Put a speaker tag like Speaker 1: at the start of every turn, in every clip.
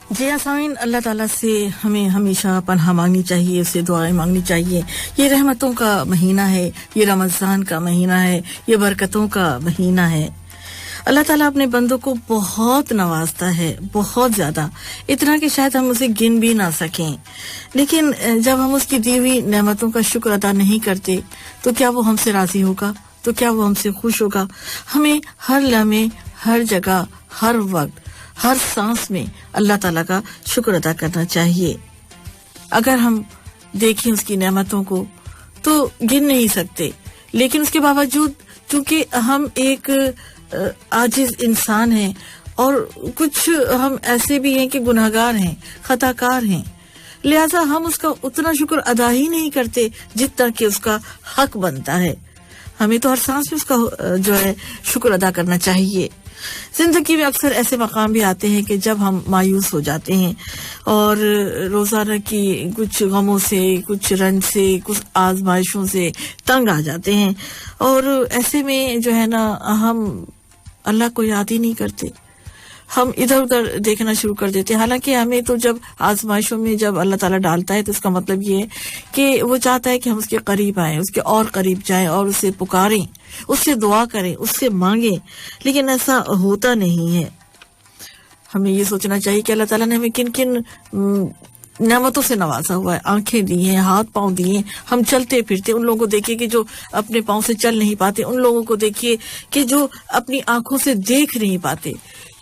Speaker 1: جی आसामीन, अल्लाह ताला से हमें हमेशा पनाह मांगनी चाहिए, उससे दुआएं मांगनी चाहिए. ये रहमतों का महीना है, ये रमजान का महीना है, ये बरकतों का महीना है. अल्लाह ताला अपने बंदों को बहुत नवाजता है, बहुत ज्यादा, इतना कि शायद हम उसे गिन भी ना सकें. लेकिन जब हम उसकी दी हुई नेमतों का शुक्र अदा नहीं करते तो क्या वो हमसे राजी होगा, तो क्या वो हमसे खुश होगा. हमें हर लम्हे, हर जगह, हर वक्त, हर सांस में अल्लाह ताला का शुक्र अदा करना चाहिए. अगर हम देखें उसकी नेमतों को तो गिन नहीं सकते, लेकिन उसके बावजूद चूंकि हम एक आजिज इंसान हैं और कुछ हम ऐसे भी हैं कि गुनाहगार हैं, खताकार हैं, लिहाजा हम उसका उतना शुक्र अदा ही नहीं करते जितना कि उसका हक बनता है. हमें तो हर सांस में उसका जो है शुक्र अदा करना चाहिए. जिंदगी में अक्सर ऐसे मकाम भी आते हैं कि जब हम मायूस हो जाते हैं और रोजाना की कुछ गमों से, कुछ रंज से, कुछ आजमाइशों से तंग आ जाते हैं और ऐसे में जो है ना हम अल्लाह को याद ही नहीं करते, हम इधर उधर देखना शुरू कर देते हैं. हालांकि हमें तो जब आजमाइशों में जब अल्लाह ताला डालता है तो इसका मतलब ये है कि वो चाहता है कि हम उसके करीब आएं, उसके और करीब जाएं और उसे पुकारें, उससे दुआ करें, उससे मांगें. लेकिन ऐसा होता नहीं है. हमें ये सोचना चाहिए कि अल्लाह ताला ने हमें किन किन नेमतों से नवाजा हुआ है. आंखें दी हैं, हाथ पांव दिए हैं, हम चलते फिरते. उन लोगों को देखिए कि जो अपने पांव से चल नहीं पाते, उन लोगों को देखिए कि जो अपनी आंखों से देख नहीं पाते.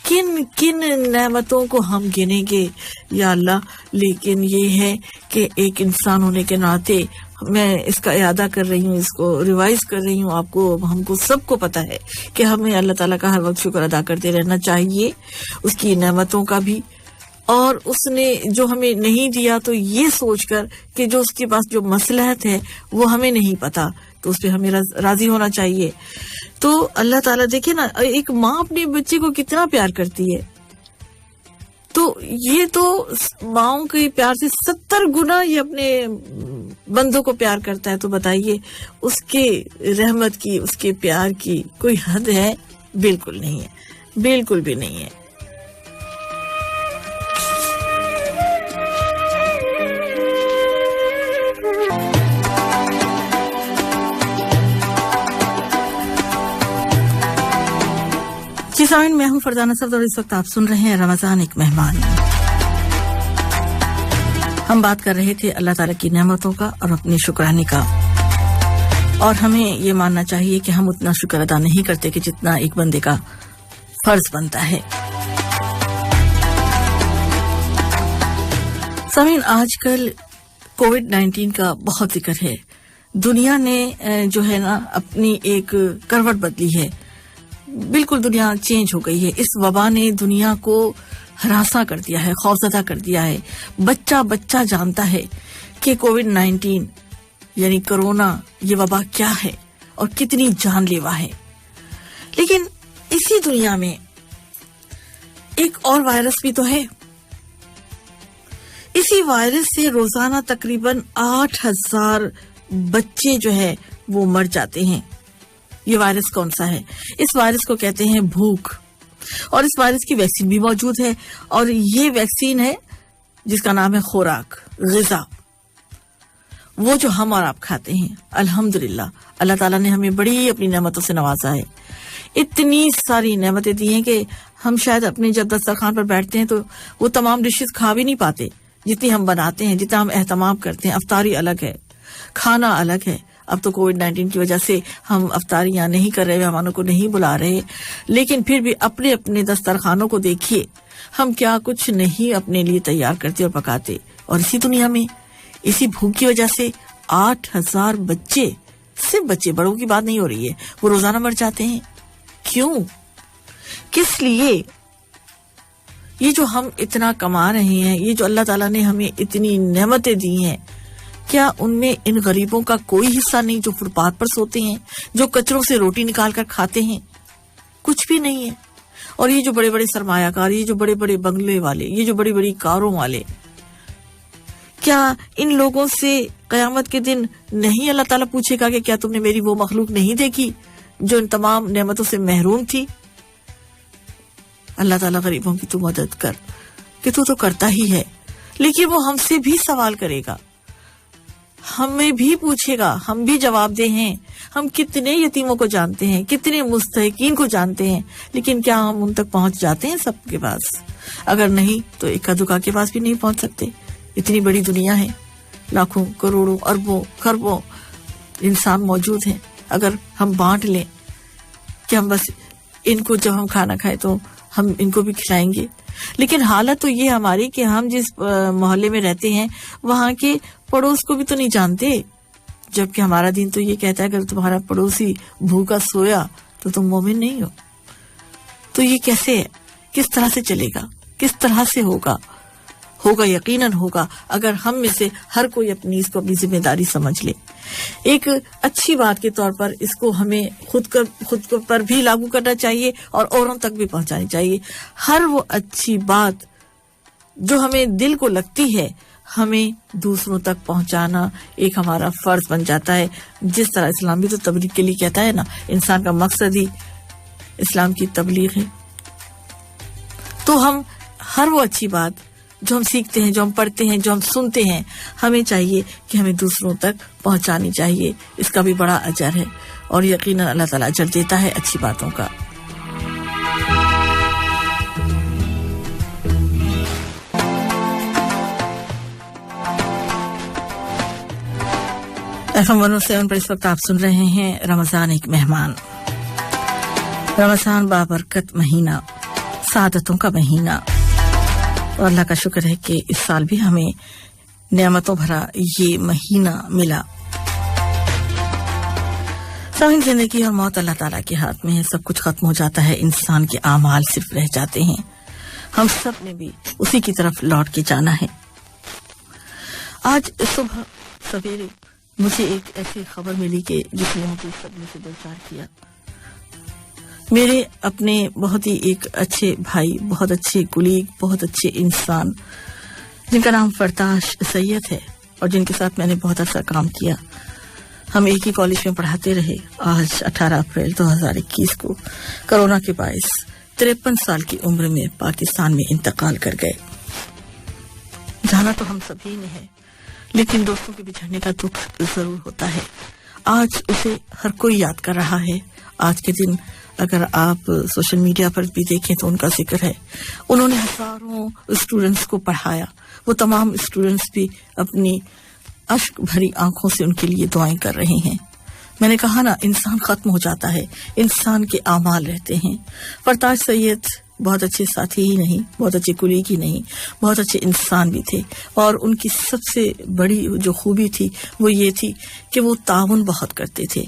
Speaker 1: किन किन नेमतों को हम गिनेंगे या अल्लाह. लेकिन ये है कि एक इंसान होने के नाते मैं इसका इरादा कर रही हूँ, इसको रिवाइज कर रही हूँ. आपको, हमको सबको पता है कि हमें अल्लाह ताला का हर वक्त शुक्र अदा करते रहना चाहिए, उसकी नेमतों का भी. और उसने जो हमें नहीं दिया तो ये सोचकर कि जो उसके पास जो मसलहत है वो हमें नहीं पता, तो उस पे हमें राजी होना चाहिए. तो अल्लाह ताला देखिए ना, एक माँ अपने बच्चे को कितना प्यार करती है, तो ये तो माँओं के प्यार से 70 गुना ये अपने बंदों को प्यार करता है. तो बताइए उसके रहमत की, उसके प्यार की कोई हद है? बिल्कुल नहीं है, बिल्कुल भी नहीं है. सामीन, मैं हूं फरजाना सफदर और इस वक्त आप सुन रहे हैं रमजान एक मेहमान. हम बात कर रहे थे अल्लाह ताला की नेमतों का और अपने शुक्राने का, और हमें ये मानना चाहिए कि हम उतना शुक्र अदा नहीं करते कि जितना एक बंदे का फर्ज बनता है. सामीन, आजकल कोविड-19 का बहुत जिक्र है. दुनिया ने जो है ना अपनी एक करवट बदली है, बिल्कुल दुनिया चेंज हो गई है. इस वबा ने दुनिया को हरासा कर दिया है, खौफजदा कर दिया है. बच्चा बच्चा जानता है कि कोविड-19 यानी कोरोना, ये वबा क्या है और कितनी जानलेवा है. लेकिन इसी दुनिया में एक और वायरस भी तो है. इसी वायरस से रोजाना तकरीबन 8000 बच्चे जो है वो मर जाते हैं. ये वायरस कौन सा है? इस वायरस को कहते हैं भूख, और इस वायरस की वैक्सीन भी मौजूद है. और ये वैक्सीन है जिसका नाम है खुराक, ग़िज़ा, वो जो हम और आप खाते हैं. अल्हम्दुलिल्लाह, अल्लाह ताला ने हमें बड़ी अपनी नेमतों से नवाजा है. इतनी सारी नेमतें दी हैं कि हम शायद अपने जब दस्तरखान पर बैठते हैं तो वो तमाम डिशेस खा भी नहीं पाते जितनी हम बनाते हैं, जितना हम एहतमाम करते हैं. अफ्तारी अलग है, खाना अलग है. अब तो कोविड-19 की वजह से हम अफ्तारियां नहीं कर रहे, मेहमानों को नहीं बुला रहे, लेकिन फिर भी अपने अपने दस्तरखानों को देखिए, हम क्या कुछ नहीं अपने लिए तैयार करते और पकाते. और इसी दुनिया में इसी भूख की वजह से 8000 बच्चे, सिर्फ बच्चे, बड़ों की बात नहीं हो रही है, वो रोजाना मर जाते हैं. क्यों, किस लिए? ये जो हम इतना कमा रहे हैं, ये जो अल्लाह ताला ने हमें इतनी नेमतें दी हैं, क्या उनमें इन गरीबों का कोई हिस्सा नहीं जो फुटपाथ पर सोते हैं, जो कचरों से रोटी निकाल कर खाते हैं? कुछ भी नहीं है. और ये जो बड़े बड़े सरमायाकार, ये जो बड़े बड़े बंगले वाले, ये जो बड़ी बड़ी कारों वाले, क्या इन लोगों से कयामत के दिन नहीं अल्लाह ताला पूछेगा कि क्या तुमने मेरी वो मखलूक नहीं देखी जो इन तमाम नेमतों से महरूम थी? अल्लाह ताला गरीबों की तू मदद कर, कि तू तो करता ही है, लेकिन वो हमसे भी सवाल करेगा, हमें भी पूछेगा, हम भी जवाबदेह हैं। हम कितने यतीमों को जानते हैं, कितने मुस्तहिकीन को जानते हैं, लेकिन क्या हम उन तक पहुंच जाते हैं सबके पास? अगर नहीं तो इक्का दुक्का के पास भी नहीं पहुंच सकते। इतनी बड़ी दुनिया है, लाखों करोड़ों अरबों खरबों इंसान मौजूद हैं। अगर हम बांट लें कि हम बस इनको जब हम खाना खाएं तो हम इनको भी खिलाएंगे, लेकिन हालत तो ये हमारी कि हम जिस मोहल्ले में रहते हैं वहां के पड़ोस को भी तो नहीं जानते, जबकि हमारा दीन तो ये कहता है अगर तुम्हारा पड़ोसी भूखा सोया तो तुम मोमिन नहीं हो। तो ये कैसे है, किस तरह से चलेगा, किस तरह से होगा? होगा, यकीनन होगा, अगर हम में से हर कोई इसको अपनी जिम्मेदारी समझ ले। एक अच्छी बात के तौर पर इसको हमें खुद पर भी लागू करना चाहिए और औरों तक भी पहुंचानी चाहिए। हर वो अच्छी बात जो हमें दिल को लगती है, हमें दूसरों तक पहुंचाना एक हमारा फर्ज बन जाता है। जिस तरह इस्लाम भी तो तबलीग के लिए कहता है ना, इंसान का मकसद ही इस्लाम की तबलीग है। तो हम हर वो अच्छी बात जो हम सीखते हैं, जो हम पढ़ते हैं, जो हम सुनते हैं, हमें चाहिए कि हमें दूसरों तक पहुंचानी चाहिए। इसका भी बड़ा अजर है और यकीनन अल्लाह ताला अजर देता है अच्छी बातों का। FM 107 पर इस वक्त आप सुन रहे हैं रमजान एक मेहमान। रमजान बाबरकत महीना, सादतों का महीना, और अल्लाह का शुक्र है कि इस साल भी हमें नेमतों भरा ये महीना मिला। साहिन जिंदगी और मौत अल्लाह ताला के हाथ में है, सब कुछ खत्म हो जाता है, इंसान के आमाल सिर्फ रह जाते हैं। हम सब ने भी उसी की तरफ लौट के जाना है। आज सुबह सवेरे मुझे एक ऐसी खबर मिली कि जिसने मुझे सदमे से दो चार किया। मेरे अपने बहुत ही एक अच्छे भाई, बहुत अच्छे कुलीग, बहुत अच्छे इंसान, जिनका नाम फरताश सैयद है और जिनके साथ मैंने बहुत अच्छा काम किया, हम एक ही कॉलेज में पढ़ाते रहे। आज 18 अप्रैल 2021 को कोरोना के बायस 53 साल की उम्र में पाकिस्तान में इंतकाल कर गए। जाना तो हम सभी ने है, लेकिन दोस्तों के बिछड़ने का दुख जरूर होता है। आज उसे हर कोई याद कर रहा है। आज के दिन अगर आप सोशल मीडिया पर भी देखें तो उनका जिक्र है। उन्होंने हजारों स्टूडेंट्स को पढ़ाया। वो तमाम स्टूडेंट्स भी अपनी अश्क भरी आंखों से उनके लिए दुआएं कर रहे हैं। मैंने कहा ना, इंसान खत्म हो जाता है, इंसान के आमाल रहते हैं। फरताश सैयद बहुत अच्छे साथी ही नहीं, बहुत अच्छे कुलीग ही नहीं, बहुत अच्छे इंसान भी थे। और उनकी सबसे बड़ी जो खूबी थी वो ये थी कि वो ताउन बहुत करते थे,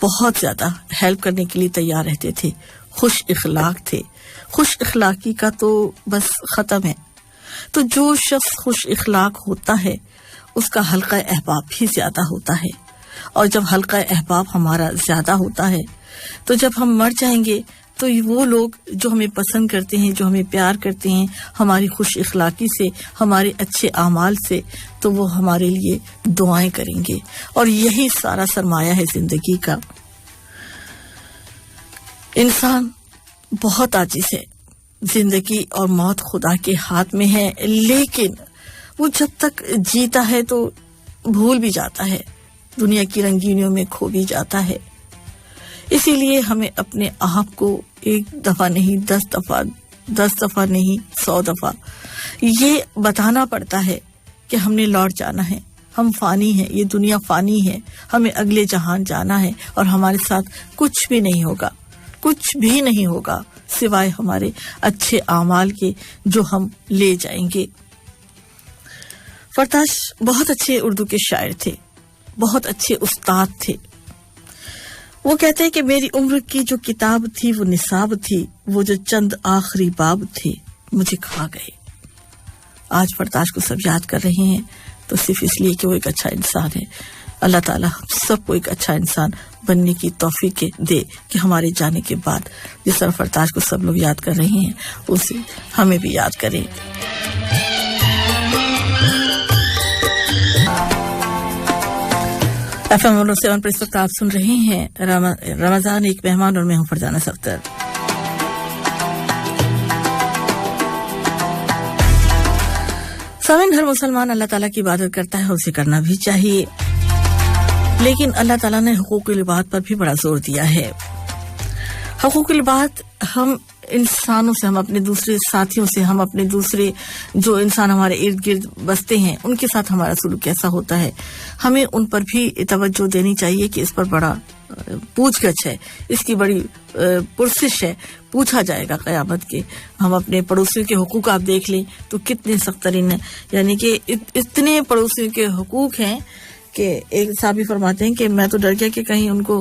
Speaker 1: बहुत ज्यादा हेल्प करने के लिए तैयार रहते थे, खुश इखलाक थे। खुश इखलाकी का तो बस खत्म है। तो जो शख्स खुश इखलाक होता है उसका हल्का अहबाब भी ज्यादा होता है, और जब हल्का अहबाब हमारा ज्यादा होता है तो जब हम मर जाएंगे तो वो लोग जो हमें पसंद करते हैं, जो हमें प्यार करते हैं, हमारी खुश इखलाकी से, हमारे अच्छे आमाल से, तो वो हमारे लिए दुआएं करेंगे। और यही सारा सरमाया है जिंदगी का। इंसान बहुत आजिज है, जिंदगी और मौत खुदा के हाथ में है, लेकिन वो जब तक जीता है तो भूल भी जाता है, दुनिया की रंगीनियों में खो भी जाता है। इसीलिए हमें अपने आप को एक दफा नहीं 10 दफा नहीं 100 दफा ये बताना पड़ता है कि हमने लौट जाना है, हम फानी हैं, ये दुनिया फानी है, हमें अगले जहान जाना है और हमारे साथ कुछ भी नहीं होगा, कुछ भी नहीं होगा सिवाय हमारे अच्छे आमाल के जो हम ले जाएंगे। फरताश बहुत अच्छे उर्दू के शायर थे, बहुत अच्छे उस्ताद थे। वो कहते हैं कि मेरी उम्र की जो किताब थी वो निसाब थी, वो जो चंद आखिरी बाब थे मुझे खा गए। आज फरताश को सब याद कर रहे हैं तो सिर्फ इसलिए कि वो एक अच्छा इंसान है। अल्लाह ताला हम सबको एक अच्छा इंसान बनने की तौफीक दे कि हमारे जाने के बाद जिस तरह फरताश को सब लोग याद कर रहे हैं उसे हमें भी याद करें। FM 107 पर इस वक्त आप सुन रहे हैं रमजान एक मेहमान और मैं हूं फरजाना सफ्तर। सामिन हर मुसलमान अल्लाह ताला की इबादत करता है, उसे करना भी चाहिए, लेकिन अल्लाह ताला ने हुकूकुल इबाद पर भी बड़ा जोर दिया है। हुकूकुल इबाद हम इंसानों से, हम अपने दूसरे साथियों से, हम अपने दूसरे जो इंसान हमारे इर्द गिर्द बसते हैं उनके साथ हमारा सलूक कैसा होता है, हमें उन पर भी तवज्जो देनी चाहिए कि इस पर बड़ा पूछगछ है, इसकी बड़ी पुरसिश है, पूछा जाएगा क़यामत के। हम अपने पड़ोसियों के हुकूक आप देख लें तो कितने सख्त तरीन हैं, यानी कि इतने पड़ोसियों के हुकूक हैं कि एक साहबी फरमाते हैं कि मैं तो डर गया कि कहीं उनको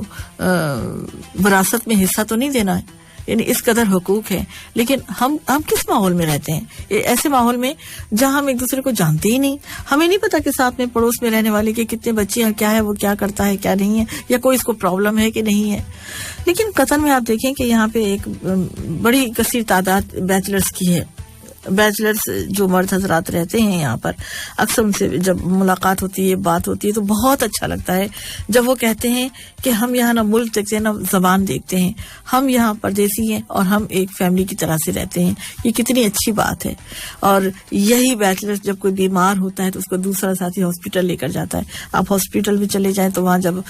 Speaker 1: विरासत में हिस्सा तो नहीं देना है, यानी इस कदर हुकूक है। लेकिन हम किस माहौल में रहते हैं? ऐसे माहौल में जहां हम एक दूसरे को जानते ही नहीं, हमें नहीं पता कि साथ में पड़ोस में रहने वाले के कितने बच्चे हैं, क्या है, वो क्या करता है, क्या नहीं है, या कोई इसको प्रॉब्लम है कि नहीं है। लेकिन कतर में आप देखें कि यहाँ पे एक बड़ी कसीर तादाद बैचलर्स की है। बैचलर्स जो मर्द हजरात रहते हैं यहाँ पर, अक्सर उनसे जब मुलाकात होती है, बात होती है, तो बहुत अच्छा लगता है जब वो कहते हैं कि हम यहाँ ना मुल्क देखते हैं ना जबान देखते हैं, हम यहाँ परदेसी हैं और हम एक फैमिली की तरह से रहते हैं। ये कितनी अच्छी बात है। और यही बैचलर्स जब कोई बीमार होता है तो उसको दूसरा साथी हॉस्पिटल लेकर जाता है। आप हॉस्पिटल भी चले जाएं तो वहाँ जब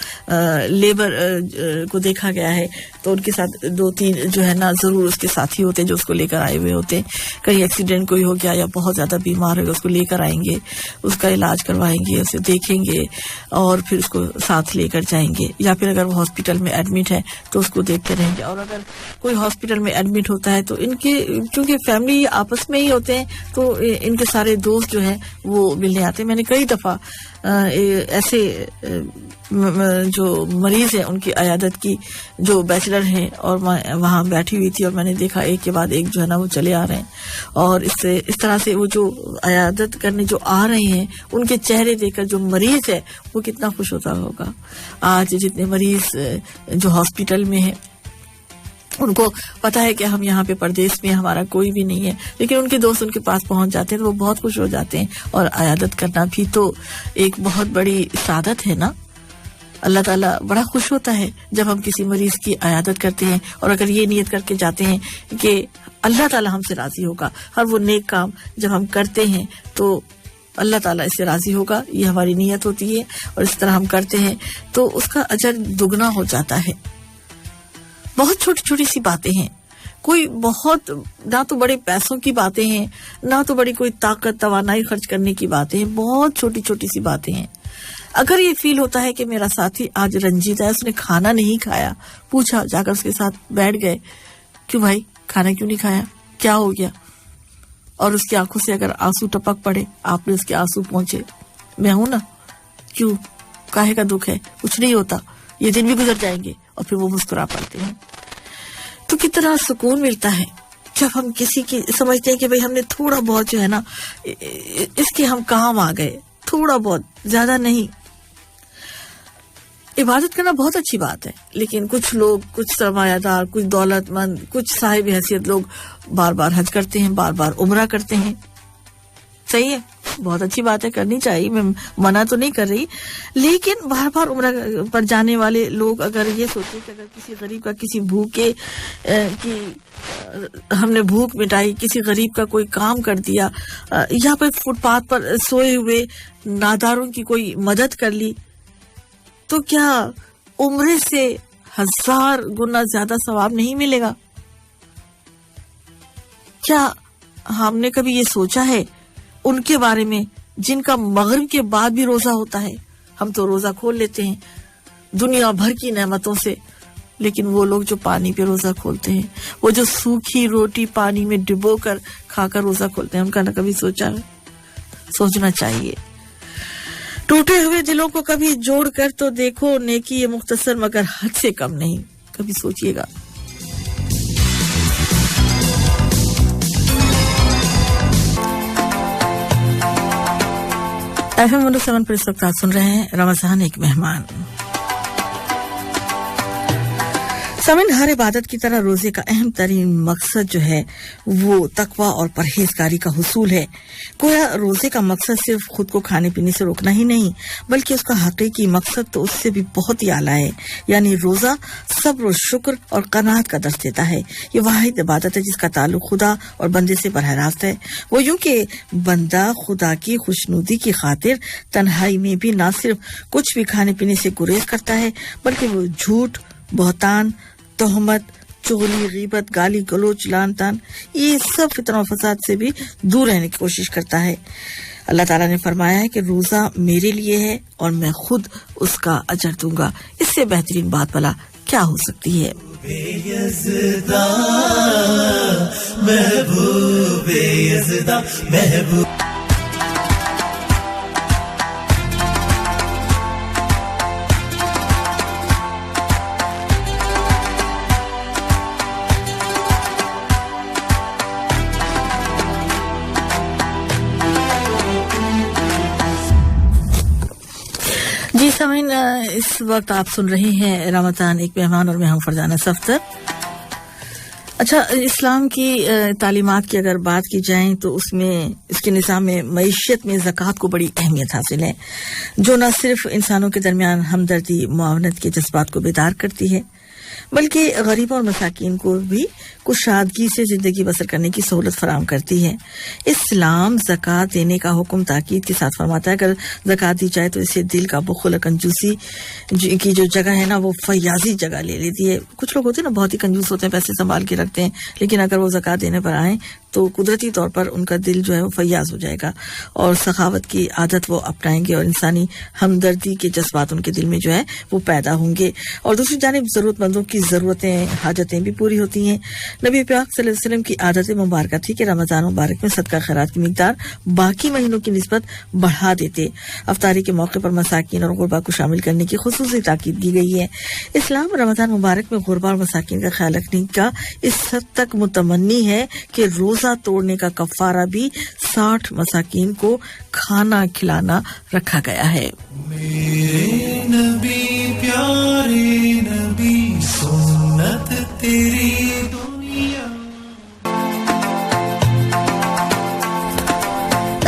Speaker 1: लेबर को देखा गया है तो उनके साथ 2-3 जो है ना जरूर उसके साथी होते हैं जो उसको लेकर आए हुए होते हैं। कहीं एक्सीडेंट कोई हो गया या बहुत ज्यादा बीमार हो उसको लेकर आएंगे, उसका इलाज करवाएंगे, उसे देखेंगे और फिर उसको साथ लेकर जाएंगे, या फिर अगर वो हॉस्पिटल में एडमिट है तो उसको देखते रहेंगे। और अगर कोई हॉस्पिटल में एडमिट होता है तो इनके क्योंकि फैमिली आपस में ही होते हैं तो इनके सारे दोस्त जो है वो मिलने आते हैं। मैंने कई दफा ऐसे जो मरीज है उनकी अयादत की, जो बैचलर है, और मैं वहां बैठी हुई थी और मैंने देखा एक के बाद एक जो है ना वो चले आ रहे हैं। और इस तरह से वो जो अयादत करने जो आ रहे हैं उनके चेहरे देखकर जो मरीज है वो कितना खुश होता होगा। आज जितने मरीज जो हॉस्पिटल में है उनको पता है कि हम यहाँ पे परदेश में हमारा कोई भी नहीं है, लेकिन उनके दोस्त उनके पास पहुंच जाते हैं तो वो बहुत खुश हो जाते हैं। और अयादत करना भी तो एक बहुत बड़ी सादत है ना। अल्लाह ताला बड़ा खुश होता है जब हम किसी मरीज की अयादत करते हैं, और अगर ये नियत करके जाते हैं कि अल्लाह ताला हमसे राजी होगा, हर वो नेक काम जब हम करते हैं तो अल्लाह ताला इससे राजी होगा, ये हमारी नियत होती है, और इस तरह हम करते हैं तो उसका अजर दुगना हो जाता है। बहुत छोटी छोटी सी बातें हैं, कोई बहुत ना तो बड़े पैसों की बातें हैं, ना तो बड़ी कोई ताकत तवानाई खर्च करने की बातें हैं, बहुत छोटी छोटी सी बातें हैं। अगर ये फील होता है कि मेरा साथी आज रंजीत है, उसने खाना नहीं खाया, पूछा, जाकर उसके साथ बैठ गए, क्यों भाई खाना क्यों नहीं खाया, क्या हो गया, और उसकी आंखों से अगर आंसू टपक पड़े, आपने उसके आंसू पहुंचे, मैं हूं ना, क्यों, काहे का दुख है, कुछ नहीं होता, ये दिन भी गुजर जाएंगे, और फिर वो मुस्कुरा पड़ते हैं। तो कितना सुकून मिलता है जब हम किसी की समझते हैं कि भाई हमने थोड़ा बहुत जो है ना इसके हम काम आ गए, थोड़ा बहुत, ज्यादा नहीं। इबादत करना बहुत अच्छी बात है, लेकिन कुछ लोग, कुछ सरमायादार, कुछ दौलतमंद, कुछ साहिब हैसियत लोग बार बार हज करते हैं, बार बार उम्रा करते हैं। सही है, बहुत अच्छी बात है, करनी चाहिए, मैं मना तो नहीं कर रही, लेकिन बार बार उम्रा पर जाने वाले लोग अगर ये सोचे कि अगर किसी गरीब का, किसी भूखे की हमने भूख मिटाई, किसी गरीब का कोई काम कर दिया, या फिर फुटपाथ पर सोए हुए नादारों की कोई मदद कर ली, तो क्या उम्रे से 1000 गुना ज्यादा सवाब नहीं मिलेगा? क्या हमने कभी ये सोचा है उनके बारे में जिनका मगरिब के बाद भी रोजा होता है? हम तो रोजा खोल लेते हैं दुनिया भर की नेमतों से, लेकिन वो लोग जो पानी पे रोजा खोलते हैं, वो जो सूखी रोटी पानी में डुबो कर खाकर रोजा खोलते हैं, उनका ना कभी सोचा है? सोचना चाहिए। टूटे हुए दिलों को कभी जोड़कर तो देखो, नेकी ये मुख्तसर मगर हद से कम नहीं, कभी सोचिएगा। FM 107 पर इस वक्त आप सुन रहे हैं रमजान एक मेहमान। सामिन, हर इबादत की तरह रोजे का अहम तरीन मकसद जो है वो तकवा और परहेजगारी का हुसूल है। गोया रोजे का मकसद सिर्फ खुद को खाने पीने से रोकना ही नहीं, बल्कि उसका हकीकी मकसद तो उससे भी बहुत ही आला है। यानी रोजा सब्र, शुक्र और कनात का दर्स देता है। ये वाहिद इबादत है जिसका ताल्लुक खुदा और बंदे से बरह रास्त है। वो यूं कि बंदा खुदा की खुशनुदी की खातिर तन्हाई में भी ना सिर्फ कुछ भी खाने पीने से गुरेज करता है, बल्कि वो झूठ, बहतान, तोहमत, चोरी, गीबत, गाली गलोच, लान तान, ये सब फितना फसाद से भी दूर रहने की कोशिश करता है। अल्लाह ताला ने फरमाया है कि रोजा मेरे लिए है और मैं खुद उसका अजर दूंगा। इससे बेहतरीन बात भला क्या हो सकती है। जी सामीन, इस वक्त आप सुन रहे हैं रमजान एक मेहमान और मैं हूं फरजाना सफ्तर। अच्छा, इस्लाम की तालीमात की अगर बात की जाए तो उसमें इसके निज़ाम में मईशत में ज़कात को बड़ी अहमियत हासिल है, जो न सिर्फ इंसानों के दरमियान हमदर्दी, मुआवनत के जज्बात को बेदार करती है, बल्कि गरीब और मसाकीन को भी कुशादगी से जिंदगी बसर करने की सहूलत फराहम करती है। इस्लाम ज़कात देने का हुक्म ताकीद के साथ फरमाता है। अगर ज़कात दी जाए तो इससे दिल का बुखल, कंजूसी की जो जगह है ना, वो फयाजी जगह ले लेती है। कुछ लोग होते हैं ना, बहुत ही कंजूस होते हैं, पैसे संभाल के रखते हैं, लेकिन अगर वो ज़कात देने पर आए तो कुदरती तौर पर उनका दिल जो है वो फयाज हो जाएगा और सखावत की आदत वो अपनाएंगे और इंसानी हमदर्दी के जज्बात उनके दिल में जो है वो पैदा होंगे। और दूसरी जानिब जरूरतमंदों की जरूरतें, हाजतें भी पूरी होती हैं। नबी पाक सल्लल्लाहु अलैहि वसल्लम की आदत मुबारक थी कि रमजान मुबारक में सदका खैरात की मिकदार बाकी महीनों की निस्बत बढ़ा देते। अफ्तारी के मौके पर मसाकिन और गुरबा को शामिल करने की खुसूसी ताकीद की गई है। इस्लाम रमजान मुबारक में गुरबा और मसाकिन का ख्याल रखने का इस हद तक मुतमन्नी है कि रोजा तोड़ने का कफारा भी 60 मसाकिन को खाना खिलाना रखा गया है।
Speaker 2: मेरे नबी, प्यारे नबी, सुन्नत तेरी दुनिया।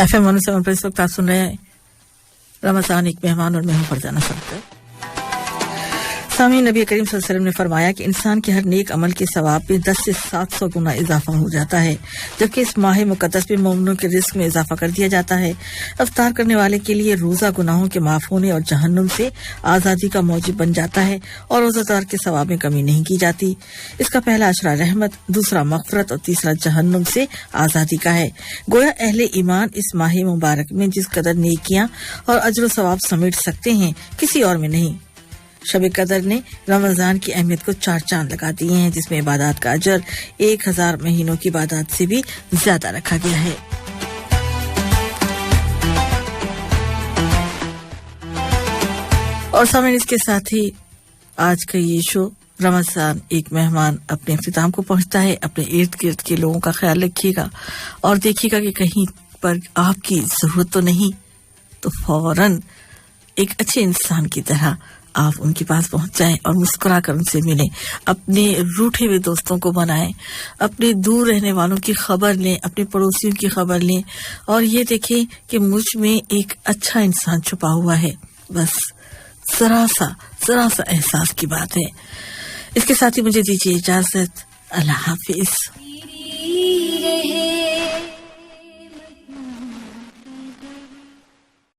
Speaker 1: FM 107 पर इस वक्त आप सुन रहे हैं रमजान एक मेहमान और मैं हूं फरजाना सफ्तर। सामीन, नबी करीम सल्लल्लाहु अलैहि वसल्लम ने फरमाया कि इंसान के हर नेक अमल के सवाब में 10 से 700 गुना इजाफा हो जाता है, जबकि इस माह मुकद्दस में मोमिनों के रिस्क में इजाफा कर दिया जाता है। अफ्तार करने वाले के लिए रोजा गुनाहों के माफ होने और जहन्नुम से आजादी का मौजिब बन जाता है और रोजादार के सवाब में कमी नहीं की जाती। इसका पहला अशरा रहमत, दूसरा मगफरत और तीसरा जहन्नुम से आजादी का है। गोया अहले ईमान इस माह मुबारक में जिस कदर नेकियां और अजर सवाब समेट सकते हैं, किसी और में नहीं। शब कदर ने रमजान की अहमियत को 4 चांद लगा दिए हैं, जिसमें इबादत का अजर 1000 महीनों की इबादत से भी ज्यादा रखा गया है। और सामने इसके साथ ही आज का ये शो रमजान एक मेहमान अपने इख्तिताम को पहुंचता है। अपने इर्द गिर्द के लोगों का ख्याल रखिएगा और देखिएगा कि कहीं पर आपकी जरूरत तो नहीं, तो फौरन एक अच्छे इंसान की तरह आप उनके पास पहुंच जाएं और मुस्कुराकर उनसे मिलें। अपने रूठे हुए दोस्तों को बनाएं, अपने दूर रहने वालों की खबर लें, अपने पड़ोसियों की खबर लें और ये देखें कि मुझ में एक अच्छा इंसान छुपा हुआ है। बस जरा सा एहसास की बात है। इसके साथ ही मुझे दीजिए इजाजत। अल्लाह हाफिज।